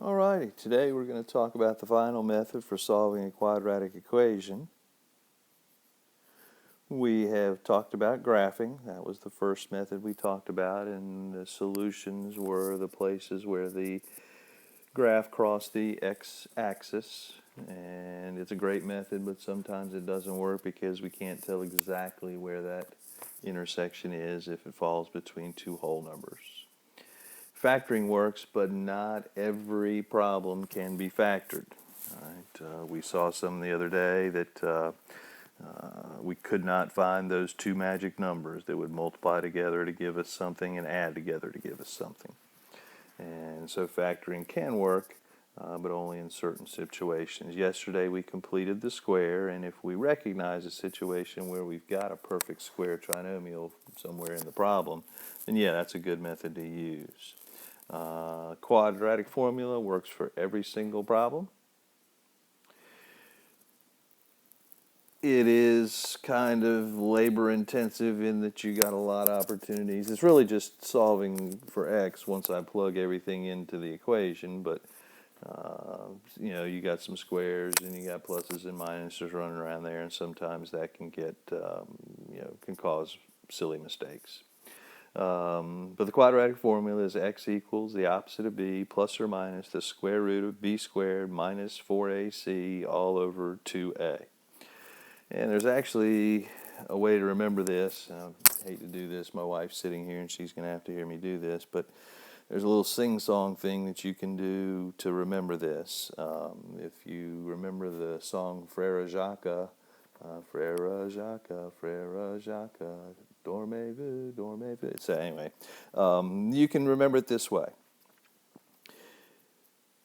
Alrighty, today we're going to talk about the final method for solving a quadratic equation. We have talked about graphing. That was the first method we talked about, and the solutions were the places where the graph crossed the x-axis. And it's a great method, but sometimes it doesn't work because we can't tell exactly where that intersection is if it falls between two whole numbers. Factoring works, but not every problem can be factored. All right. We saw some the other day that we could not find those two magic numbers that would multiply together to give us something and add together to give us something. And so factoring can work, but only in certain situations. Yesterday we completed the square, and if we recognize a situation where we've got a perfect square trinomial somewhere in the problem, then yeah, that's a good method to use. Quadratic formula works for every single problem. It is kind of labor intensive in that you got a lot of opportunities. It's really just solving for x once I plug everything into the equation, but you got some squares and you got pluses and minuses running around there, and sometimes that can get can cause silly mistakes. But the quadratic formula is x equals the opposite of b plus or minus the square root of b squared minus 4ac all over 2a. And there's actually a way to remember this. I hate to do this. My wife's sitting here and she's going to have to hear me do this. But there's a little sing-song thing that you can do to remember this. If you remember the song Frère Jacques, Frère Jacques, Frère Jacques, dormez-vous, dormez-vous. So anyway, you can remember it this way.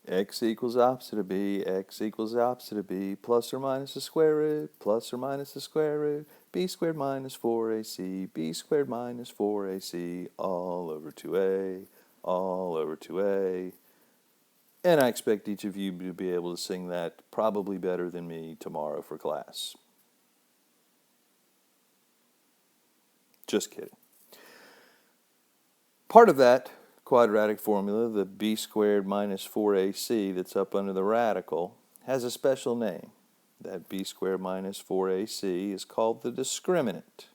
X equals opposite of b, x equals opposite of b, plus or minus the square root, plus or minus the square root, b squared minus 4ac, b squared minus 4ac, all over 2a, all over 2a. And I expect each of you to be able to sing that probably better than me tomorrow for class. Just kidding. Part of that quadratic formula, the b squared minus 4ac that's up under the radical, has a special name. That b squared minus 4ac is called the discriminant.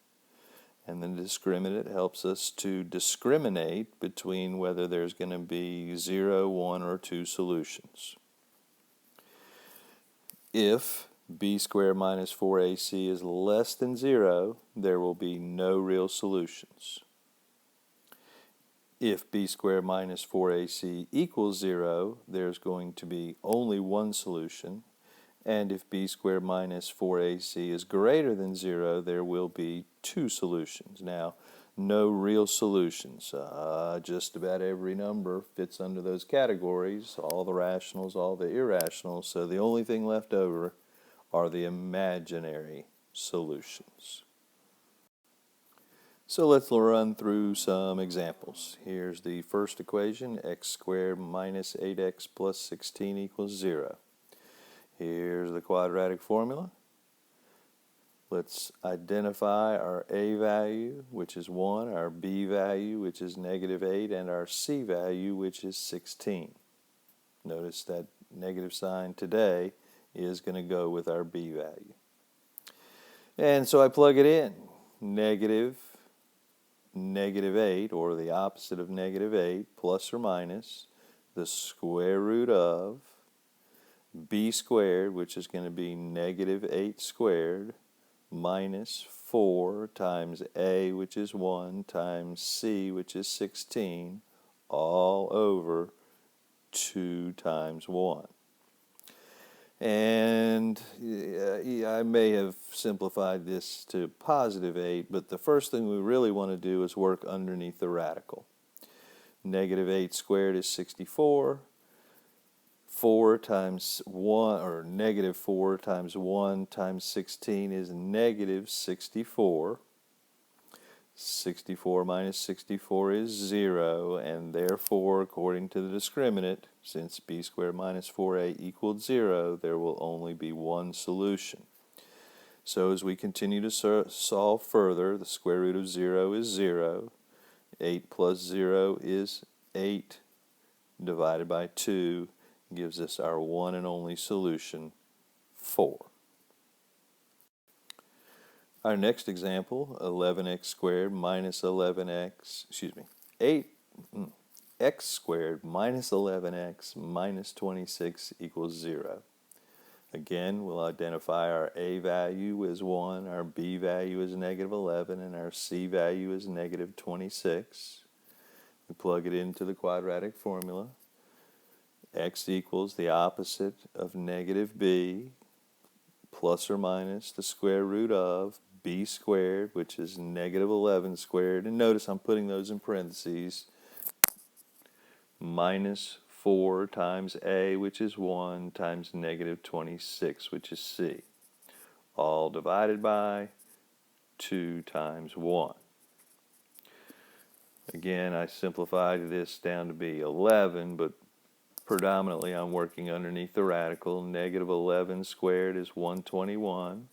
And the discriminant helps us to discriminate between whether there's going to be 0, 1, or 2 solutions. If b squared minus 4ac is less than 0, there will be no real solutions. If b squared minus 4ac equals 0, there's going to be only one solution. And if b squared minus 4ac is greater than 0, there will be 2 solutions. Now, no real solutions. Just about every number fits under those categories, all the rationals, all the irrationals. So the only thing left over are the imaginary solutions. So let's run through some examples. Here's the first equation, x squared minus 8x plus 16 equals 0. Here's the quadratic formula. Let's identify our a value, which is 1, our b value, which is negative 8, and our c value, which is 16. Notice that negative sign today is going to go with our b value. And so I plug it in. Negative 8, or the opposite of negative 8, plus or minus the square root of b squared, which is going to be negative 8 squared, minus 4 times a, which is 1, times c, which is 16, all over 2 times 1. And I may have simplified this to positive 8, but the first thing we really want to do is work underneath the radical. Negative 8 squared is 64. 4 times 1, or negative 4 times 1 times 16 is negative 64. 64 minus 64 is 0, and therefore, according to the discriminant, since b squared minus 4a equaled 0, there will only be one solution. So as we continue to solve further, the square root of 0 is 0. 8 plus 0 is 8 divided by 2 gives us our one and only solution, 4. Our next example, 11x squared minus 11x, 8x squared minus 11x minus 26 equals 0. Again, we'll identify our A value as 1, our B value is negative 11, and our C value is negative 26. We plug it into the quadratic formula. X equals the opposite of negative B plus or minus the square root of B squared, which is negative 11 squared. And notice I'm putting those in parentheses. Minus 4 times A, which is 1, times negative 26, which is C. All divided by 2 times 1. Again, I simplified this down to be 11, but predominantly I'm working underneath the radical. Negative 11 squared is 121.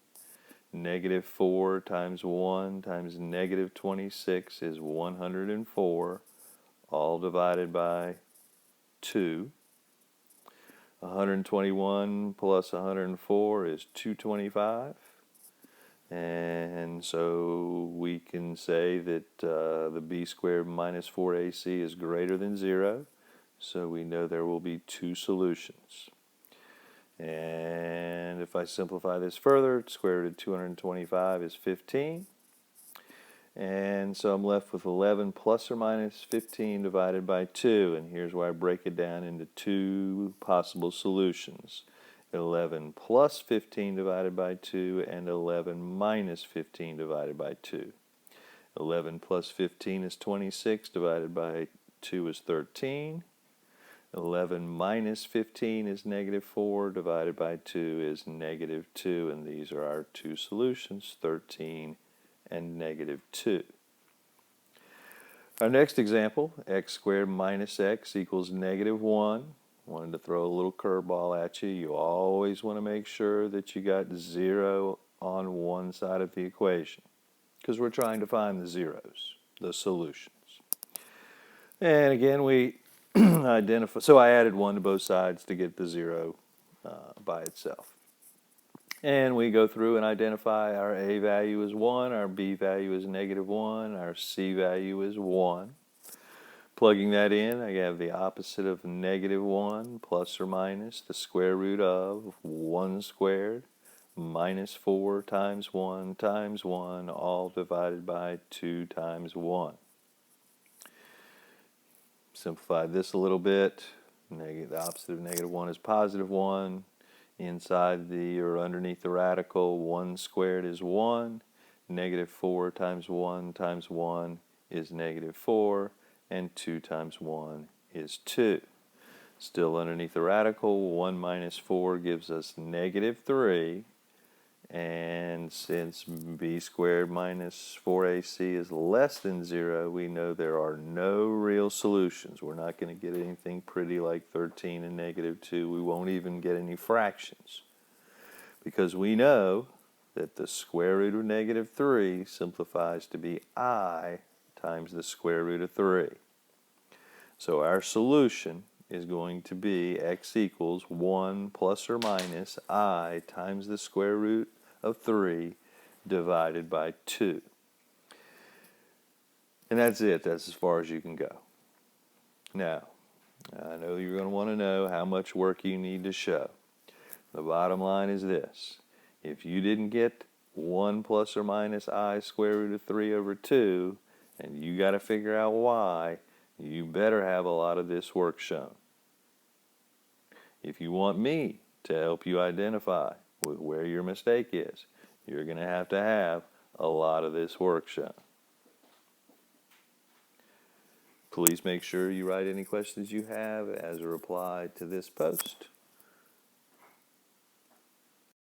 Negative 4 times 1 times negative 26 is 104. All divided by 2. 121 plus 104 is 225. And so we can say that the b squared minus 4ac is greater than 0. So we know there will be 2 solutions. And if I simplify this further, square root of 225 is 15. And so I'm left with 11 plus or minus 15 divided by 2. And here's where I break it down into 2 possible solutions. 11 plus 15 divided by 2 and 11 minus 15 divided by 2. 11 plus 15 is 26 divided by 2 is 13. 11 minus 15 is negative 4 divided by 2 is negative 2, and these are our 2 solutions, 13 and negative 2. Our next example, x squared minus x equals negative 1. Wanted to throw a little curveball at you. You always want to make sure that you got 0 on one side of the equation, because we're trying to find the zeros, the solutions. And again, we identify, so I added 1 to both sides to get the 0 by itself. And we go through and identify our A value is 1, our B value is negative 1, our C value is 1. Plugging that in, I have the opposite of negative 1 plus or minus the square root of 1 squared minus 4 times 1 times 1, all divided by 2 times 1. Simplify this a little bit. The opposite of negative 1 is positive 1. Inside the or underneath the radical, 1 squared is 1. Negative 4 times 1 times 1 is negative 4. And 2 times 1 is 2. Still underneath the radical, 1 minus 4 gives us negative 3. And since b squared minus 4ac is less than 0, we know there are no real solutions. We're not going to get anything pretty like 13 and negative 2. We won't even get any fractions, because we know that the square root of negative 3 simplifies to be I times the square root of 3. So our solution is going to be x equals 1 plus or minus I times the square root of 3 divided by 2. And that's it. That's as far as you can go. Now, I know you're going to want to know how much work you need to show. The bottom line is this. If you didn't get 1 plus or minus I square root of 3 over 2, and you got to figure out why, you better have a lot of this work shown. If you want me to help you identify where your mistake is, you're going to have a lot of this work shown. Please make sure you write any questions you have as a reply to this post.